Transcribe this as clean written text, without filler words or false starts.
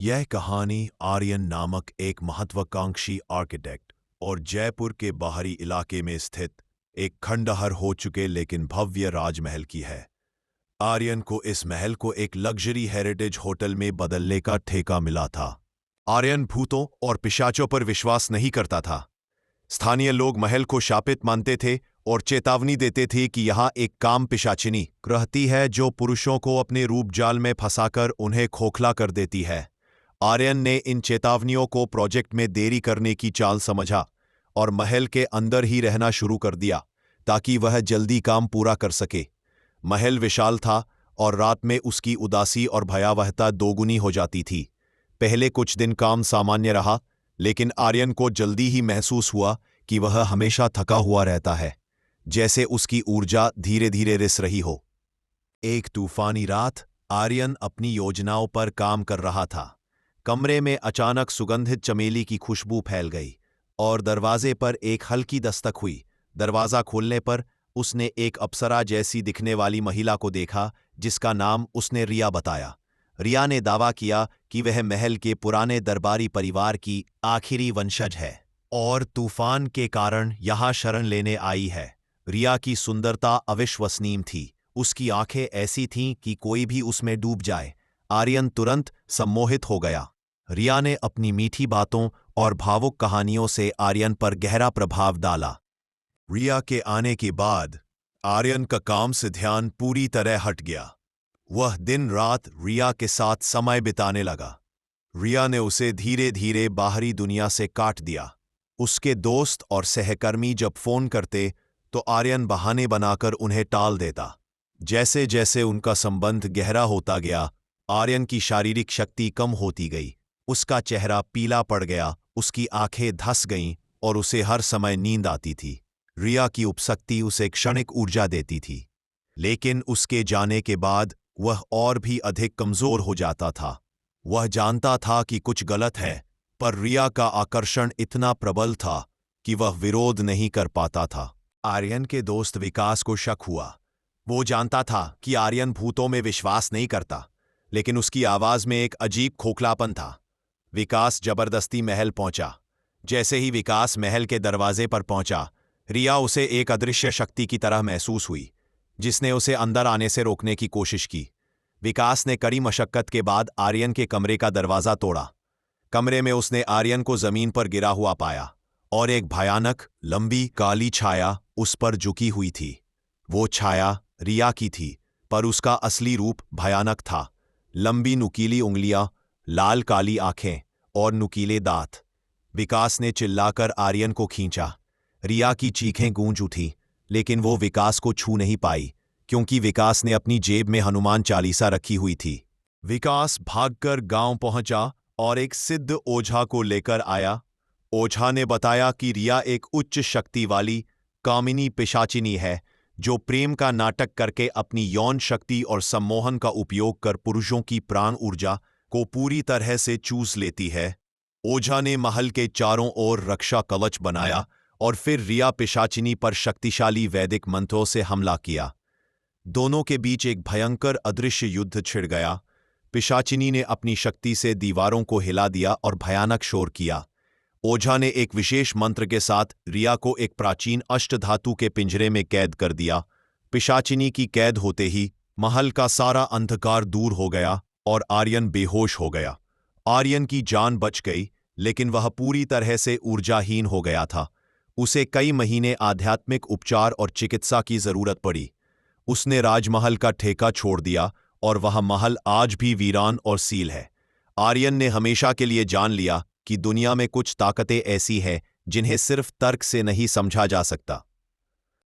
यह कहानी आर्यन नामक एक महत्वाकांक्षी आर्किटेक्ट और जयपुर के बाहरी इलाके में स्थित एक खंडहर हो चुके लेकिन भव्य राजमहल की है। आर्यन को इस महल को एक लग्जरी हेरिटेज होटल में बदलने का ठेका मिला था। आर्यन भूतों और पिशाचों पर विश्वास नहीं करता था। स्थानीय लोग महल को शापित मानते थे और चेतावनी देते थे कि यहाँ एक काम पिशाचिनी रहती है जो पुरुषों को अपने रूप जाल में फंसाकर उन्हें खोखला कर देती है। आर्यन ने इन चेतावनियों को प्रोजेक्ट में देरी करने की चाल समझा और महल के अंदर ही रहना शुरू कर दिया ताकि वह जल्दी काम पूरा कर सके। महल विशाल था और रात में उसकी उदासी और भयावहता दोगुनी हो जाती थी। पहले कुछ दिन काम सामान्य रहा, लेकिन आर्यन को जल्दी ही महसूस हुआ कि वह हमेशा थका हुआ रहता है, जैसे उसकी ऊर्जा धीरे धीरे रिस रही हो। एक तूफानी रात आर्यन अपनी योजनाओं पर काम कर रहा था। कमरे में अचानक सुगंधित चमेली की खुशबू फैल गई और दरवाजे पर एक हल्की दस्तक हुई। दरवाजा खोलने पर उसने एक अप्सरा जैसी दिखने वाली महिला को देखा, जिसका नाम उसने रिया बताया। रिया ने दावा किया कि वह महल के पुराने दरबारी परिवार की आखिरी वंशज है और तूफान के कारण यहां शरण लेने आई है। रिया की सुंदरता अविश्वसनीय थी। उसकी आंखें ऐसी थीं कि कोई भी उसमें डूब जाए। आर्यन तुरंत सम्मोहित हो गया। रिया ने अपनी मीठी बातों और भावुक कहानियों से आर्यन पर गहरा प्रभाव डाला। रिया के आने के बाद आर्यन का काम से ध्यान पूरी तरह हट गया। वह दिन रात रिया के साथ समय बिताने लगा। रिया ने उसे धीरे धीरे बाहरी दुनिया से काट दिया। उसके दोस्त और सहकर्मी जब फोन करते तो आर्यन बहाने बनाकर उन्हें टाल देता। जैसे जैसे उनका संबंध गहरा होता गया, आर्यन की शारीरिक शक्ति कम होती गई। उसका चेहरा पीला पड़ गया, उसकी आंखें धंस गईं और उसे हर समय नींद आती थी। रिया की उपस्थिति उसे क्षणिक ऊर्जा देती थी, लेकिन उसके जाने के बाद वह और भी अधिक कमजोर हो जाता था। वह जानता था कि कुछ गलत है, पर रिया का आकर्षण इतना प्रबल था कि वह विरोध नहीं कर पाता था। आर्यन के दोस्त विकास को शक हुआ। वो जानता था कि आर्यन भूतों में विश्वास नहीं करता, लेकिन उसकी आवाज में एक अजीब खोखलापन था। विकास जबरदस्ती महल पहुंचा। जैसे ही विकास महल के दरवाजे पर पहुंचा, रिया उसे एक अदृश्य शक्ति की तरह महसूस हुई, जिसने उसे अंदर आने से रोकने की कोशिश की। विकास ने कड़ी मशक्कत के बाद आर्यन के कमरे का दरवाजा तोड़ा। कमरे में उसने आर्यन को जमीन पर गिरा हुआ पाया और एक भयानक लंबी काली छाया उस पर झुकी हुई थी। वो छाया रिया की थी, पर उसका असली रूप भयानक था। लंबी नुकीली उंगलियां, लाल काली आंखें और नुकीले दांत। विकास ने चिल्लाकर आर्यन को खींचा। रिया की चीखें गूंज उठी, लेकिन वो विकास को छू नहीं पाई, क्योंकि विकास ने अपनी जेब में हनुमान चालीसा रखी हुई थी। विकास भागकर गांव पहुंचा और एक सिद्ध ओझा को लेकर आया। ओझा ने बताया कि रिया एक उच्च शक्ति वाली कामिनी पिशाचिनी है, जो प्रेम का नाटक करके अपनी यौन शक्ति और सम्मोहन का उपयोग कर पुरुषों की प्राण ऊर्जा को पूरी तरह से चूस लेती है। ओझा ने महल के चारों ओर रक्षा कवच बनाया और फिर रिया पिशाचिनी पर शक्तिशाली वैदिक मंत्रों से हमला किया। दोनों के बीच एक भयंकर अदृश्य युद्ध छिड़ गया। पिशाचिनी ने अपनी शक्ति से दीवारों को हिला दिया और भयानक शोर किया। ओझा ने एक विशेष मंत्र के साथ रिया को एक प्राचीन अष्टधातु के पिंजरे में कैद कर दिया। पिशाचिनी की कैद होते ही महल का सारा अंधकार दूर हो गया और आर्यन बेहोश हो गया। आर्यन की जान बच गई, लेकिन वह पूरी तरह से ऊर्जाहीन हो गया था। उसे कई महीने आध्यात्मिक उपचार और चिकित्सा की जरूरत पड़ी। उसने राजमहल का ठेका छोड़ दिया और वह महल आज भी वीरान और सील है। आर्यन ने हमेशा के लिए जान लिया कि दुनिया में कुछ ताकतें ऐसी हैं जिन्हें सिर्फ तर्क से नहीं समझा जा सकता।